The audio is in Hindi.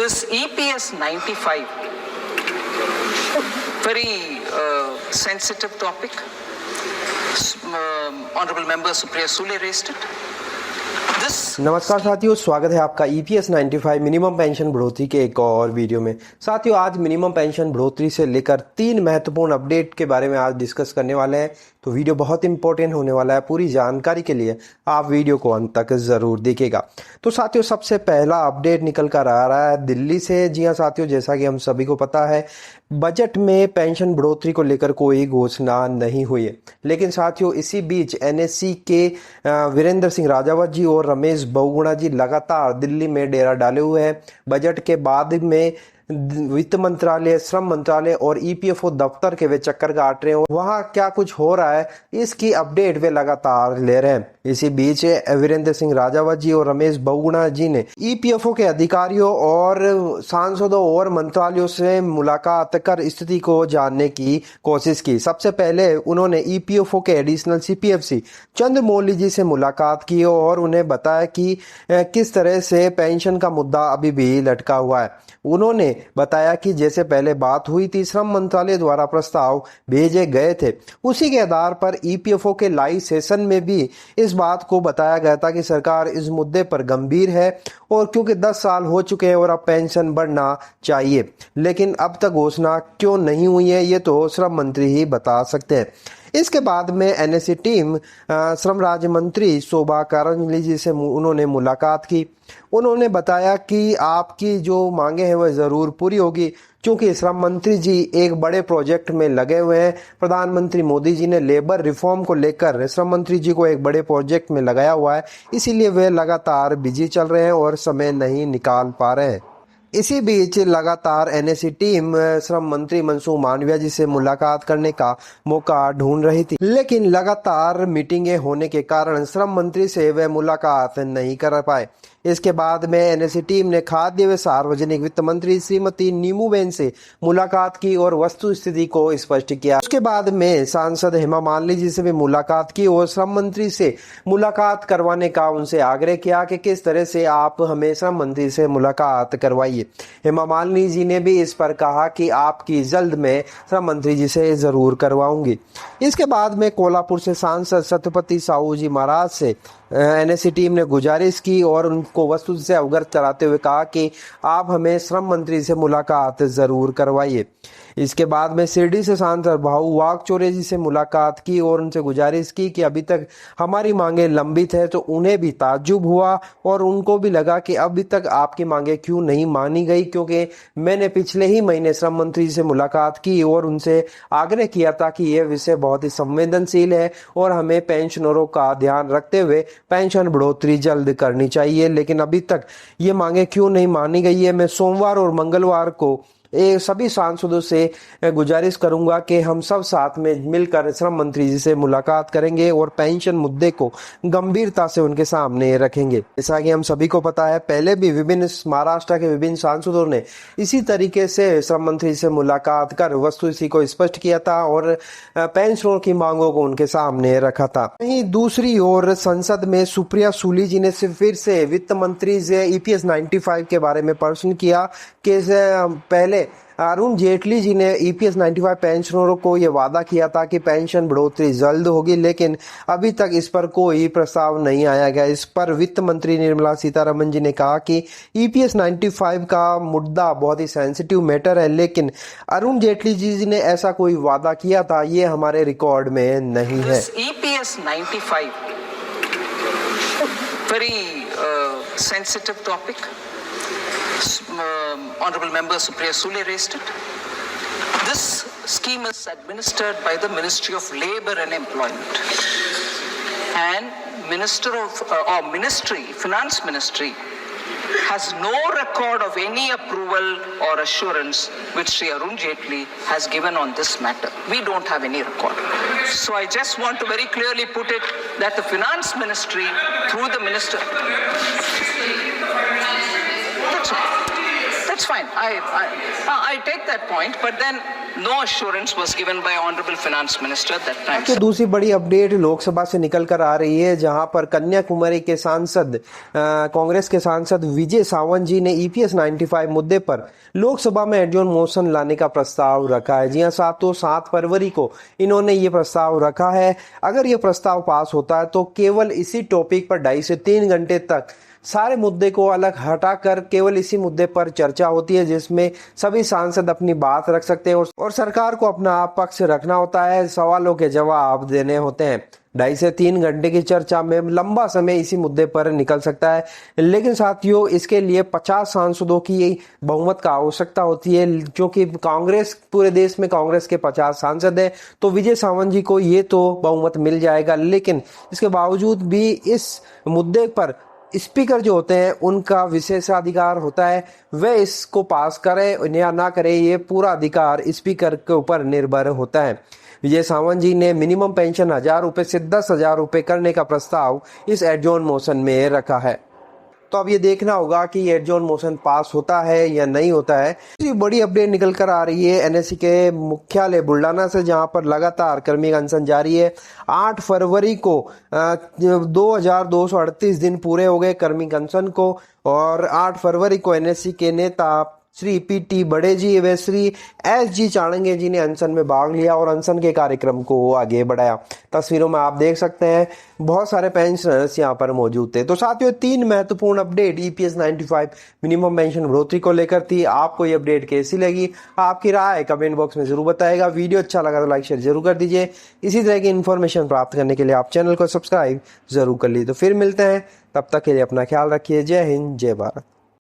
This EPS 95, very sensitive topic. Honorable Member Supriya Sule raised it. नमस्कार साथियों, स्वागत है आपका EPS 95 मिनिमम पेंशन बढ़ोतरी के एक और वीडियो में। साथियों, आज मिनिमम पेंशन बढ़ोतरी से लेकर 3 महत्वपूर्ण अपडेट के बारे में आज डिस्कस करने वाले हैं। तो वीडियो बहुत इंपॉर्टेंट होने वाला है। पूरी जानकारी के लिए आप वीडियो को अंत तक जरूर देखिएगा। तो साथियों, सबसे पहला अपडेट निकल कर आ रहा है दिल्ली से। जी हाँ साथियों, जैसा कि हम सभी को पता है, बजट में पेंशन बढ़ोतरी को लेकर कोई घोषणा नहीं हुई है। लेकिन साथियों, इसी बीच NSC के वीरेंद्र सिंह राजावत जी और रमेश बहुगुणा जी लगातार दिल्ली में डेरा डाले हुए हैं। बजट के बाद में वित्त मंत्रालय, श्रम मंत्रालय और EPFO दफ्तर के वे चक्कर काट रहे हैं। वहां क्या कुछ हो रहा है, इसकी अपडेट वे लगातार ले रहे हैं। इसी बीच वीरेंद्र सिंह राजावत जी और रमेश बहुगुणा जी ने EPFO के अधिकारियों और सांसदों और मंत्रालयों से मुलाकात कर स्थिति को जानने की कोशिश की। सबसे पहले उन्होंने EPFO के एडिशनल CPFC चंद्रमौली जी से मुलाकात की और उन्हें बताया कि किस तरह से पेंशन का मुद्दा अभी भी लटका हुआ है। उन्होंने बताया कि जैसे पहले बात हुई थी, श्रम मंत्रालय द्वारा प्रस्ताव भेजे गए थे, उसी के आधार पर EPFO के लाइव सेशन में भी इस बात को बताया गया था कि सरकार इस मुद्दे पर गंभीर है और क्योंकि 10 साल हो चुके हैं और अब पेंशन बढ़ना चाहिए। लेकिन अब तक घोषणा क्यों नहीं हुई है, ये तो श्रम मंत्री ही बता सकते हैं। इसके बाद में NSC टीम श्रम राज्य मंत्री शोभा करंदलाजे जी से उन्होंने मुलाकात की। उन्होंने बताया कि आपकी जो मांगे हैं वह ज़रूर पूरी होगी, क्योंकि श्रम मंत्री जी एक बड़े प्रोजेक्ट में लगे हुए हैं। प्रधानमंत्री मोदी जी ने लेबर रिफॉर्म को लेकर श्रम मंत्री जी को एक बड़े प्रोजेक्ट में लगाया हुआ है, इसीलिए वे लगातार बिजी चल रहे हैं और समय नहीं निकाल पा रहे हैं। इसी बीच लगातार NSC टीम श्रम मंत्री मनसुख मांडविया जी से मुलाकात करने का मौका ढूंढ रही थी, लेकिन लगातार मीटिंगें होने के कारण श्रम मंत्री से वे मुलाकात नहीं कर पाए। इसके बाद में NSC टीम ने खाद्य व सार्वजनिक वित्त मंत्री श्रीमती नीमूबेन से मुलाकात की और वस्तु स्थिति को स्पष्ट किया। उसके बाद में सांसद हेमा मालिनी जी से भी मुलाकात की और श्रम मंत्री से मुलाकात करवाने का उनसे आग्रह किया कि किस तरह से आप हमें श्रम मंत्री से मुलाकात करवाइए। हेमा मालिनी जी ने भी इस पर कहा कि आपकी जल्द में श्रम मंत्री जी से जरूर करवाऊंगी। इसके बाद में कोल्हापुर से सांसद सत्यपति साहू जी महाराज से NSC टीम ने गुजारिश की और उनको वस्तु से अवगत कराते हुए कहा कि आप हमें श्रम मंत्री से मुलाकात जरूर करवाइए। इसके बाद में शिरडी से सांसद भाऊ वागचौरे जी से मुलाकात की और उनसे गुजारिश की कि अभी तक हमारी मांगे लंबित है। तो उन्हें भी ताज्जुब हुआ और उनको भी लगा कि अभी तक आपकी मांगे क्यों नहीं मानी गई, क्योंकि मैंने पिछले ही महीने श्रम मंत्री से मुलाकात की और उनसे आग्रह किया था कि यह विषय बहुत ही संवेदनशील है और हमें पेंशनरों का ध्यान रखते हुए पेंशन बढ़ोतरी जल्द करनी चाहिए, लेकिन अभी तक ये मांगे क्यों नहीं मानी गई है। मैं सोमवार और मंगलवार को सभी सांसदों से गुजारिश करूंगा कि हम सब साथ में मिलकर श्रम मंत्री जी से मुलाकात करेंगे और पेंशन मुद्दे को गंभीरता से उनके सामने रखेंगे। जैसा कि हम सभी को पता है, पहले भी विभिन्न महाराष्ट्र के विभिन्न सांसदों ने इसी तरीके से श्रम मंत्री से मुलाकात कर वस्तुस्थिति को स्पष्ट किया था और पेंशनरों की मांगों को उनके सामने रखा था। वहीं दूसरी ओर संसद में सुप्रिया सुले जी ने फिर से वित्त मंत्री से EPS 95 के बारे में प्रश्न किया कि पहले अरुण जेटली जी ने EPS 95 पेंशनरों को ये वादा किया था कि पेंशन बढ़ोतरी जल्द होगी, लेकिन अभी तक इस पर कोई प्रस्ताव नहीं आया गया। इस पर वित्त मंत्री निर्मला सीतारमण जी ने कहा कि EPS 95 का मुद्दा बहुत ही सेंसिटिव मैटर है, लेकिन अरुण जेटली जी ने ऐसा कोई वादा किया था, ये हमारे रिकॉर्ड में नहीं है। EPS 95 very sensitive topic. Honorable Member Supriya Sule raised it. This scheme is administered by the Ministry of Labour and Employment, and Finance Ministry has no record of any approval or assurance which Sri Arun Jaitley has given on this matter. We don't have any record. So I just want to very clearly put it that the Finance Ministry through the Minister. That's fine. I take that point, but then No assurance was given by Honorable Finance Minister at that time. तो दूसरी बड़ी अपडेट लोकसभा से निकल कर आ रही है, जहां पर कन्याकुमारी के सांसद कांग्रेस के सांसद विजय सावंत जी ने EPS 95 मुद्दे पर लोकसभा में एडजॉर्न मोशन लाने का प्रस्ताव रखा है। जी हां, 7 फरवरी को इन्होंने ये प्रस्ताव रखा है। अगर ये प्रस्ताव पास होता है तो केवल इसी टॉपिक पर 2.5 से 3 घंटे तक सारे मुद्दे को अलग हटाकर केवल इसी मुद्दे पर चर्चा होती है, जिसमें सभी सांसद अपनी बात रख सकते हैं और सरकार को अपना पक्ष रखना होता है, सवालों के जवाब देने होते हैं। 2.5 से 3 घंटे की चर्चा में लंबा समय इसी मुद्दे पर निकल सकता है, लेकिन साथियों इसके लिए 50 सांसदों की बहुमत का आवश्यकता होती है, क्योंकि कांग्रेस पूरे देश में कांग्रेस के 50 सांसद हैं। तो विजय सावंत जी को ये तो बहुमत मिल जाएगा, लेकिन इसके बावजूद भी इस मुद्दे पर स्पीकर जो होते हैं उनका विशेषाधिकार होता है, वे इसको पास करें या ना करें ये पूरा अधिकार स्पीकर के ऊपर निर्भर होता है। विजय सावंत जी ने मिनिमम पेंशन 1000 रुपए से 10,000 रुपए करने का प्रस्ताव इस एडजॉर्न मोशन में रखा है। तो अब ये देखना होगा कि एडजॉर्न मोशन पास होता है या नहीं होता है। ये बड़ी अपडेट निकल कर आ रही है NSE के मुख्यालय बुल्डाना से, जहां पर लगातार कर्मी अनशन जारी है। 8 फरवरी को 2238 दिन पूरे हो गए कर्मी अनशन को, और 8 फरवरी को NSE के नेता श्री PT बड़े जी व श्री SG चाणंगे जी ने अनशन में भाग लिया और अनशन के कार्यक्रम को आगे बढ़ाया। तस्वीरों में आप देख सकते हैं बहुत सारे पेंशनर्स यहाँ पर मौजूद थे। तो साथियों 3 महत्वपूर्ण अपडेट EPS 95 मिनिमम पेंशन बढ़ोतरी को लेकर थी। आपको ये अपडेट कैसी लगी, आपकी राय कमेंट बॉक्स में जरूर बताएगा। वीडियो अच्छा लगा तो लाइक शेयर जरूर कर दीजिए। इसी तरह की इन्फॉर्मेशन प्राप्त करने के लिए आप चैनल को सब्सक्राइब जरूर कर लीजिए। तो फिर मिलते हैं, तब तक के लिए अपना ख्याल रखिए। जय हिंद, जय भारत।